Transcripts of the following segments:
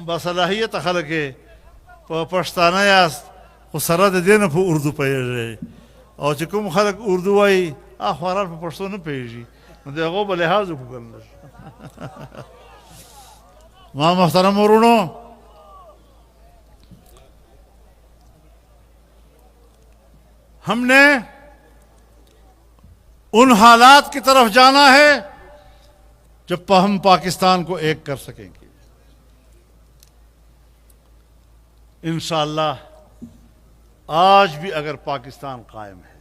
بصلاحیت خلق پښتانه یاست خو سره د دې نه په اردو پوهېږئ او چې کوم خلک اردو وایي خواران په پښتو نه پوهېږي نو د هغو به لحاظ وکړو. ما محترم ورونو، ہم نے ان حالات کی طرف جانا ہے جب ہم پاکستان کو ایک کر سکیں گے. انشاءاللہ آج بھی اگر پاکستان قائم ہے،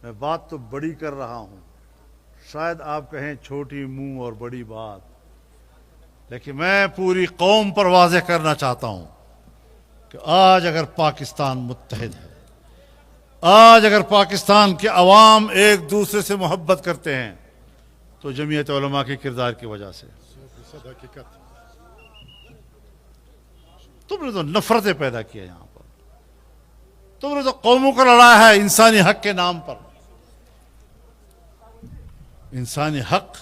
میں بات تو بڑی کر رہا ہوں، شاید آپ کہیں چھوٹی منہ اور بڑی بات، لیکن میں پوری قوم پر واضح کرنا چاہتا ہوں کہ آج اگر پاکستان متحد ہے، آج اگر پاکستان کے عوام ایک دوسرے سے محبت کرتے ہیں تو جمعیت علماء کے کردار کی وجہ سے. تم نے تو نفرتیں پیدا کی ہے یہاں پر، تم نے تو قوموں کو لڑایا ہے انسانی حق کے نام پر. انسانی حق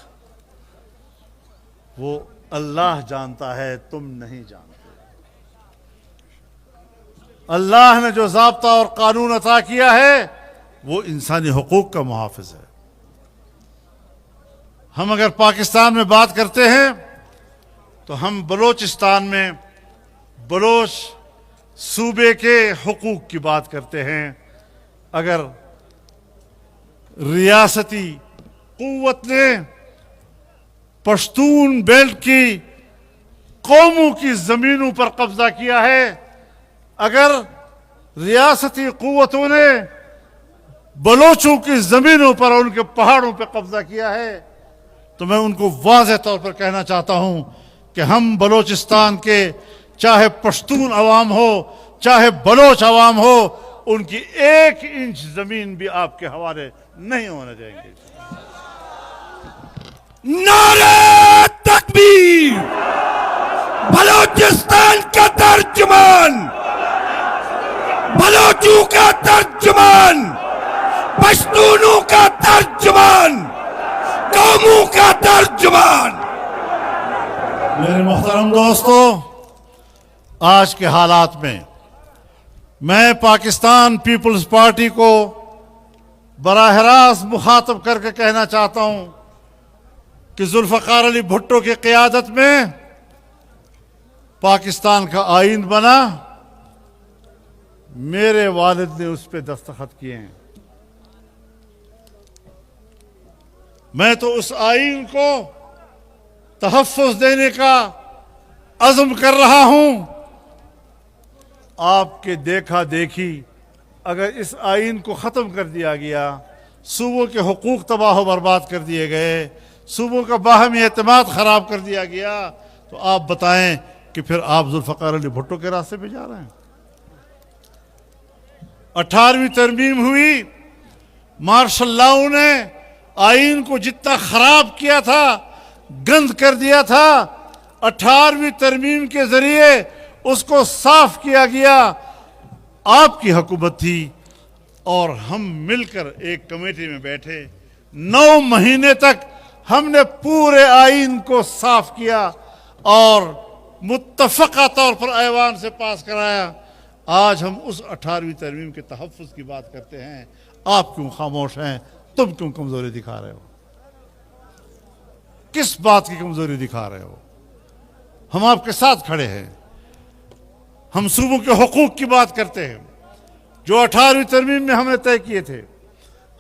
وہ اللہ جانتا ہے، تم نہیں جانتے. اللہ نے جو ضابطہ اور قانون عطا کیا ہے وہ انسانی حقوق کا محافظ ہے. ہم اگر پاکستان میں بات کرتے ہیں تو ہم بلوچستان میں بلوچ صوبے کے حقوق کی بات کرتے ہیں. اگر ریاستی قوت نے پشتون بیلٹ کی قوموں کی زمینوں پر قبضہ کیا ہے، اگر ریاستی قوتوں نے بلوچوں کی زمینوں پر اور ان کے پہاڑوں پر قبضہ کیا ہے، تو میں ان کو واضح طور پر کہنا چاہتا ہوں کہ ہم بلوچستان کے چاہے پشتون عوام ہو چاہے بلوچ عوام ہو، ان کی 1 انچ زمین بھی آپ کے حوالے نہیں ہونے دیں گے. نعرہ تکبیر! بلوچستان کا ترجمان، بلوچوں کا ترجمان، پشتونوں کا ترجمان، قوموں کا ترجمان. میرے محترم دوستو، آج کے حالات میں پاکستان پیپلز پارٹی کو براہ راست مخاطب کر کے کہنا چاہتا ہوں کہ ذوالفقار علی بھٹو کی قیادت میں پاکستان کا آئین بنا، میرے والد نے اس پہ دستخط کیے ہیں. میں تو اس آئین کو تحفظ دینے کا عزم کر رہا ہوں. آپ کے دیکھا دیکھی اگر اس آئین کو ختم کر دیا گیا، صوبوں کے حقوق تباہ و برباد کر دیے گئے، صوبوں کا باہمی اعتماد خراب کر دیا گیا، تو آپ بتائیں کہ پھر آپ ذوالفقار علی بھٹو کے راستے پہ جا رہے ہیں. 18ویں ترمیم ہوئی، مارشل لاؤ نے آئین کو جتنا خراب کیا تھا، گند کر دیا تھا، 18ویں ترمیم کے ذریعے اس کو صاف کیا گیا. آپ کی حکومت تھی اور ہم مل کر ایک کمیٹی میں بیٹھے، 9 مہینے تک ہم نے پورے آئین کو صاف کیا اور متفقہ طور پر ایوان سے پاس کرایا. آج ہم اس 18ویں ترمیم کے تحفظ کی بات کرتے ہیں. آپ کیوں خاموش ہیں؟ تم کیوں کمزوری دکھا رہے ہو؟ کس بات کی کمزوری دکھا رہے ہو؟ ہم آپ کے ساتھ کھڑے ہیں. ہم صوبوں کے حقوق کی بات کرتے ہیں جو 18ویں ترمیم میں ہم نے طے کیے تھے.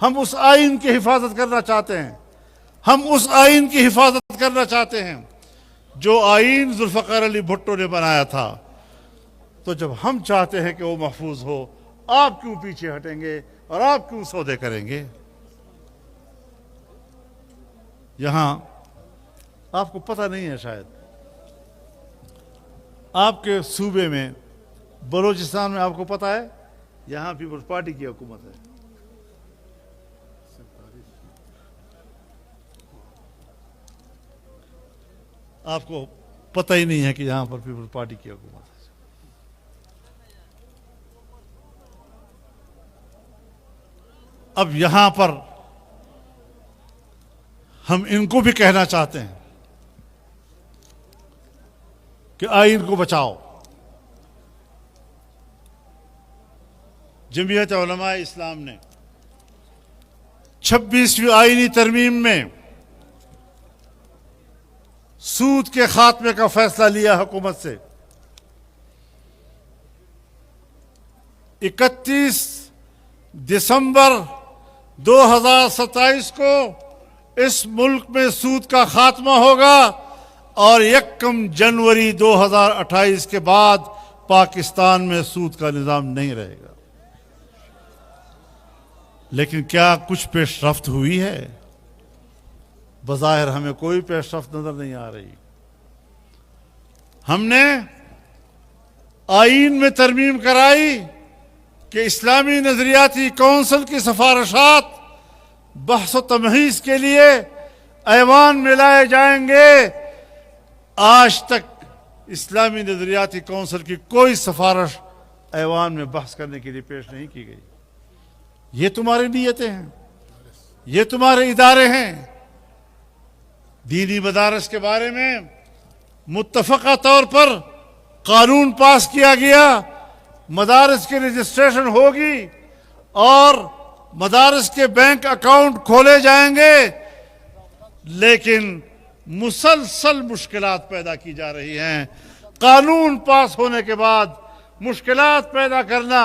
ہم اس آئین کی حفاظت کرنا چاہتے ہیں. ہم اس آئین کی حفاظت کرنا چاہتے ہیں جو آئین ذوالفقار علی بھٹو نے بنایا تھا. تو جب ہم چاہتے ہیں کہ وہ محفوظ ہو، آپ کیوں پیچھے ہٹیں گے اور آپ کیوں سودے کریں گے؟ یہاں آپ کو پتہ نہیں ہے، شاید آپ کے صوبے میں بلوچستان میں آپ کو پتہ ہے یہاں پیپلز پارٹی کی حکومت ہے. آپ کو پتہ ہی نہیں ہے کہ یہاں پر پیپلز پارٹی کی حکومت ہے. اب یہاں پر ہم ان کو بھی کہنا چاہتے ہیں کہ آئین کو بچاؤ. جمعیت علماء اسلام نے 26ویں آئینی ترمیم میں سود کے خاتمے کا فیصلہ لیا حکومت سے. 31 دسمبر 2027 کو اس ملک میں سود کا خاتمہ ہوگا اور 1 جنوری 2028 کے بعد پاکستان میں سود کا نظام نہیں رہے گا. لیکن کیا کچھ پیش رفت ہوئی ہے؟ بظاہر ہمیں کوئی پیش رفت نظر نہیں آ رہی. ہم نے آئین میں ترمیم کرائی کہ اسلامی نظریاتی کونسل کی سفارشات بحث و تمہیز کے لیے ایوان میں لائے جائیں گے. آج تک اسلامی نظریاتی کونسل کی کوئی سفارش ایوان میں بحث کرنے کے لیے پیش نہیں کی گئی. یہ تمہاری نیتیں ہیں، یہ تمہارے ادارے ہیں. دینی مدارس کے بارے میں متفقہ طور پر قانون پاس کیا گیا. مدارس کی رجسٹریشن ہوگی اور مدارس کے بینک اکاؤنٹ کھولے جائیں گے، لیکن مسلسل مشکلات پیدا کی جا رہی ہیں. قانون پاس ہونے کے بعد مشکلات پیدا کرنا،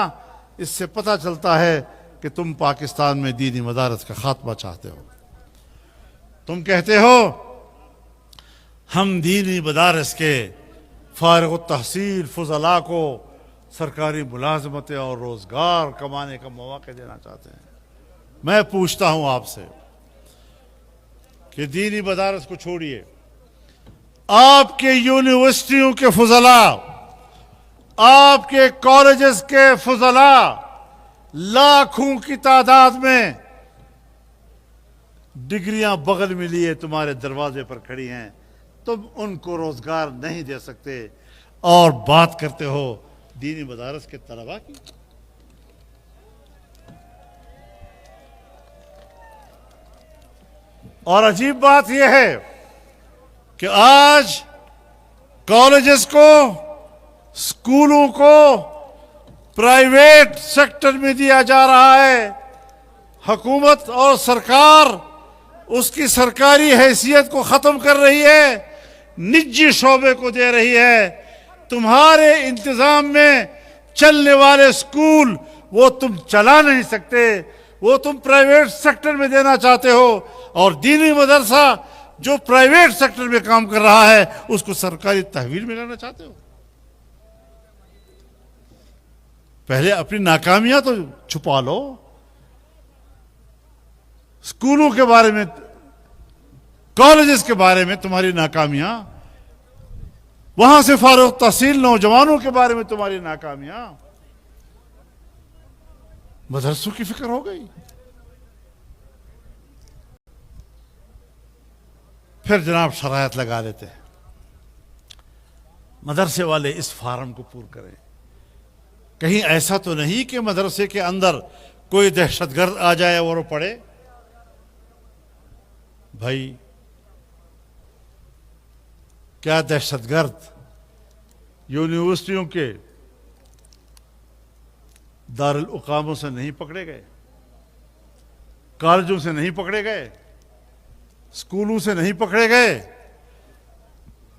اس سے پتہ چلتا ہے کہ تم پاکستان میں دینی مدارس کا خاتمہ چاہتے ہو. تم کہتے ہو ہم دینی مدارس کے فارغ التحصیل فضلاء کو سرکاری ملازمتیں اور روزگار کمانے کا مواقع دینا چاہتے ہیں. میں پوچھتا ہوں آپ سے کہ دینی مدارس کو چھوڑیے، آپ کے یونیورسٹیوں کے فضلاء، آپ کے کالجز کے فضلاء لاکھوں کی تعداد میں ڈگریاں بغل میں لیے تمہارے دروازے پر کھڑی ہیں. تم ان کو روزگار نہیں دے سکتے اور بات کرتے ہو دینی مدارس کے طلباء کی. اور عجیب بات یہ ہے کہ آج کالجز کو، اسکولوں کو پرائیویٹ سیکٹر میں دیا جا رہا ہے. حکومت اور سرکار اس کی سرکاری حیثیت کو ختم کر رہی ہے، نجی شعبے کو دے رہی ہے. تمہارے انتظام میں چلنے والے اسکول وہ تم چلا نہیں سکتے، وہ تم پرائیویٹ سیکٹر میں دینا چاہتے ہو. اور دینی مدرسہ جو پرائیویٹ سیکٹر میں کام کر رہا ہے اس کو سرکاری تحویل میں لانا چاہتے ہو. پہلے اپنی ناکامیاں تو چھپا لو. اسکولوں کے بارے میں، کالجز کے بارے میں تمہاری ناکامیاں، وہاں سے فارغ تحصیل نوجوانوں کے بارے میں تمہاری ناکامیاں. مدرسوں کی فکر ہو گئی. پھر جناب شرائط لگا لیتے ہیں. مدرسے والے اس فارم کو پور کریں. کہیں ایسا تو نہیں کہ مدرسے کے اندر کوئی دہشت گرد آ جائے اور وہ پڑھے. بھائی کیا دہشت گرد یونیورسٹیوں کے دارالاقاموں سے نہیں پکڑے گئے؟ کالجوں سے نہیں پکڑے گئے؟ اسکولوں سے نہیں پکڑے گئے؟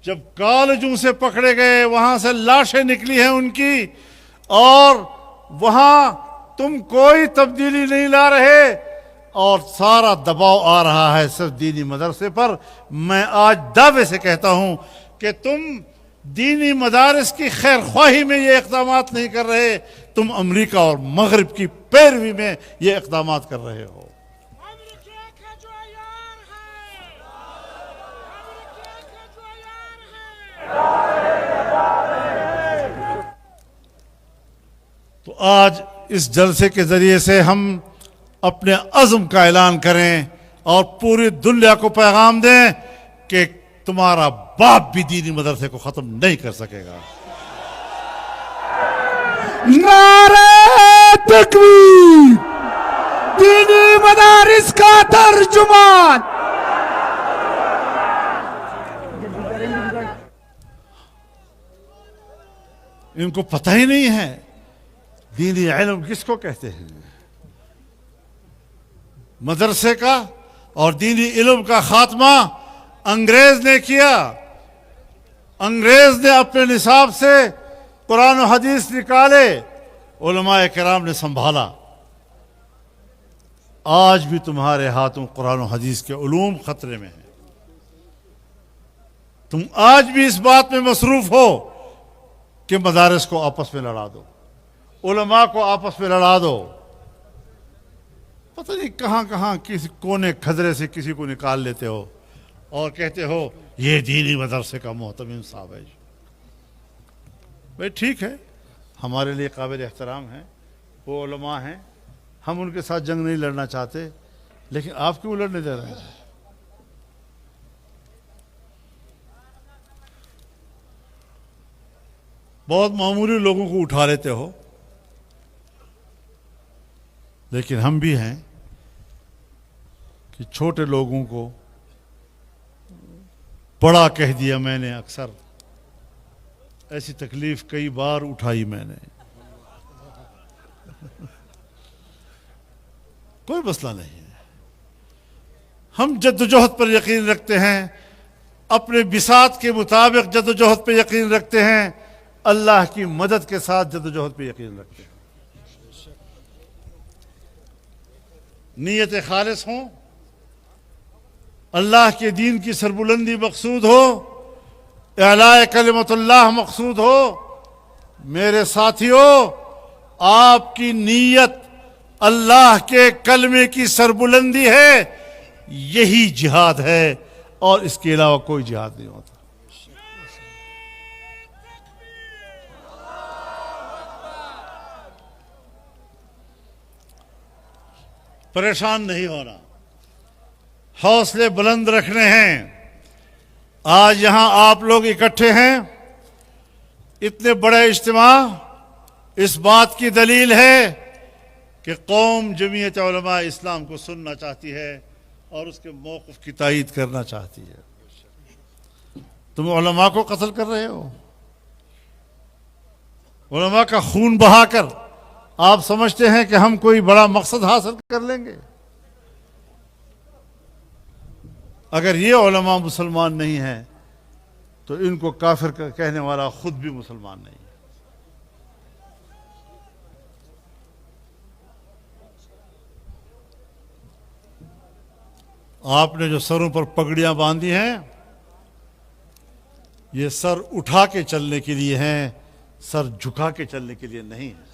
جب کالجوں سے پکڑے گئے وہاں سے لاشیں نکلی ہیں ان کی، اور وہاں تم کوئی تبدیلی نہیں لا رہے اور سارا دباؤ آ رہا ہے صرف دینی مدرسے پر. میں آج دعوے سے کہتا ہوں کہ تم دینی مدارس کی خیر خواہی میں یہ اقدامات نہیں کر رہے، تم امریکہ اور مغرب کی پیروی میں یہ اقدامات کر رہے ہو. تو آج اس جلسے کے ذریعے سے ہم اپنے عزم کا اعلان کریں اور پوری دنیا کو پیغام دیں کہ تمہارا باپ بھی دینی مدرسے کو ختم نہیں کر سکے گا. نعرہ تکبیر! دینی مدارس کا ترجمان! ان کو پتہ ہی نہیں ہے دینی علم کس کو کہتے ہیں. مدرسے کا اور دینی علم کا خاتمہ انگریز نے کیا. انگریز نے اپنے نصاب سے قرآن و حدیث نکالے, علماء کرام نے سنبھالا. آج بھی تمہارے ہاتھوں قرآن و حدیث کے علوم خطرے میں ہیں. تم آج بھی اس بات میں مصروف ہو کہ مدارس کو آپس میں لڑا دو, علماء کو آپس میں لڑا دو. پتہ نہیں کہاں کہاں کسی کونے کھدرے سے کسی کو نکال لیتے ہو اور کہتے ہو یہ دینی مدرسے کا محتمم صاحب ہے. بھائی ٹھیک ہے, ہمارے لیے قابل احترام ہیں, وہ علماء ہیں, ہم ان کے ساتھ جنگ نہیں لڑنا چاہتے, لیکن آپ کیوں لڑنے دے رہے ہیں؟ بہت معمولی لوگوں کو اٹھا لیتے ہو, لیکن ہم بھی ہیں کہ چھوٹے لوگوں کو بڑا کہہ دیا میں نے. اکثر ایسی تکلیف کئی بار اٹھائی میں نے. کوئی مسئلہ نہیں ہے, ہم جدوجہد پر یقین رکھتے ہیں, اپنے بساط کے مطابق جدوجہد پہ یقین رکھتے ہیں, اللہ کی مدد کے ساتھ جدوجہد پہ یقین رکھتے ہیں. نیت خالص ہوں, اللہ کے دین کی سربلندی مقصود ہو, اعلاء کلمت اللہ مقصود ہو. میرے ساتھیوں, آپ کی نیت اللہ کے کلمے کی سربلندی ہے, یہی جہاد ہے, اور اس کے علاوہ کوئی جہاد نہیں ہوتا. پریشان نہیں ہونا, حوصلے بلند رکھنے ہیں. آج یہاں آپ لوگ اکٹھے ہیں, اتنے بڑے اجتماع اس بات کی دلیل ہے کہ قوم جمعیت علماء اسلام کو سننا چاہتی ہے اور اس کے موقف کی تائید کرنا چاہتی ہے. تم علماء کو قتل کر رہے ہو, علماء کا خون بہا کر آپ سمجھتے ہیں کہ ہم کوئی بڑا مقصد حاصل کر لیں گے. اگر یہ علماء مسلمان نہیں ہیں تو ان کو کافر کہنے والا خود بھی مسلمان نہیں ہے. آپ نے جو سروں پر پگڑیاں باندھی ہیں, یہ سر اٹھا کے چلنے کے لیے ہیں, سر جھکا کے چلنے کے لیے نہیں ہے.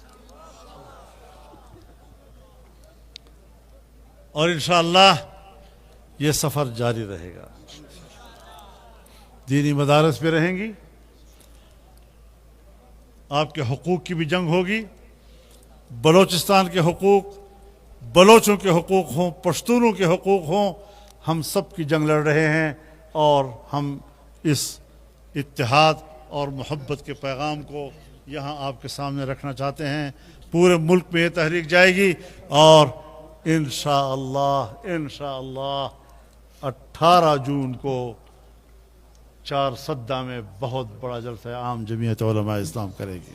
اور انشاءاللہ یہ سفر جاری رہے گا. دینی مدارس پہ رہیں گی, آپ کے حقوق کی بھی جنگ ہوگی. بلوچستان کے حقوق, بلوچوں کے حقوق ہوں, پشتونوں کے حقوق ہوں, ہم سب کی جنگ لڑ رہے ہیں. اور ہم اس اتحاد اور محبت کے پیغام کو یہاں آپ کے سامنے رکھنا چاہتے ہیں. پورے ملک میں یہ تحریک جائے گی, اور انشاءاللہ 18 جون کو چارسدہ میں بہت بڑا جلسہ عام جمعیت علماء اسلام کرے گی.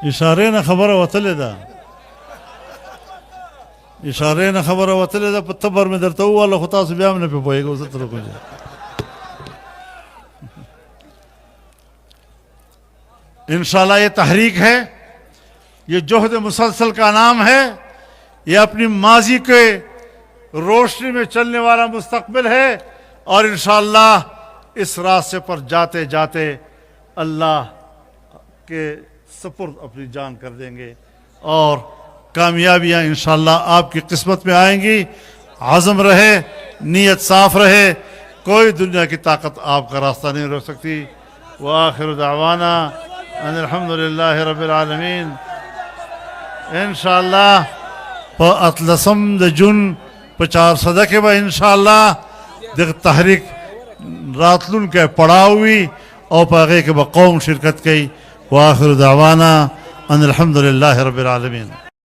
اشارے نہ خبر وتلے دا, اشارے نہ خبر وتلے دا, پتبر میں درتا ہوا اللہ خطا سے بیام نے پہ پوئے گا اسے طرح کو جائے. انشاءاللہ یہ تحریک ہے, یہ جہد مسلسل کا نام ہے, یہ اپنی ماضی کے روشنی میں چلنے والا مستقبل ہے. اور انشاءاللہ اس راستے پر جاتے جاتے اللہ کے سپرد اپنی جان کر دیں گے, اور کامیابیاں انشاءاللہ آپ کی قسمت میں آئیں گی. عزم رہے, نیت صاف رہے, کوئی دنیا کی طاقت آپ کا راستہ نہیں روک سکتی. وآخر دعوانا ان الحمدللہ رب العالمین. انشاءاللہ پا اتلسم د جن پا 4 کے با انشاءاللہ دیکھ تحریک راتلون کے پڑا ہوئی اور پا غیر کے با قوم شرکت کی. وآخر دعوانا ان الحمد للہ رب العالمین.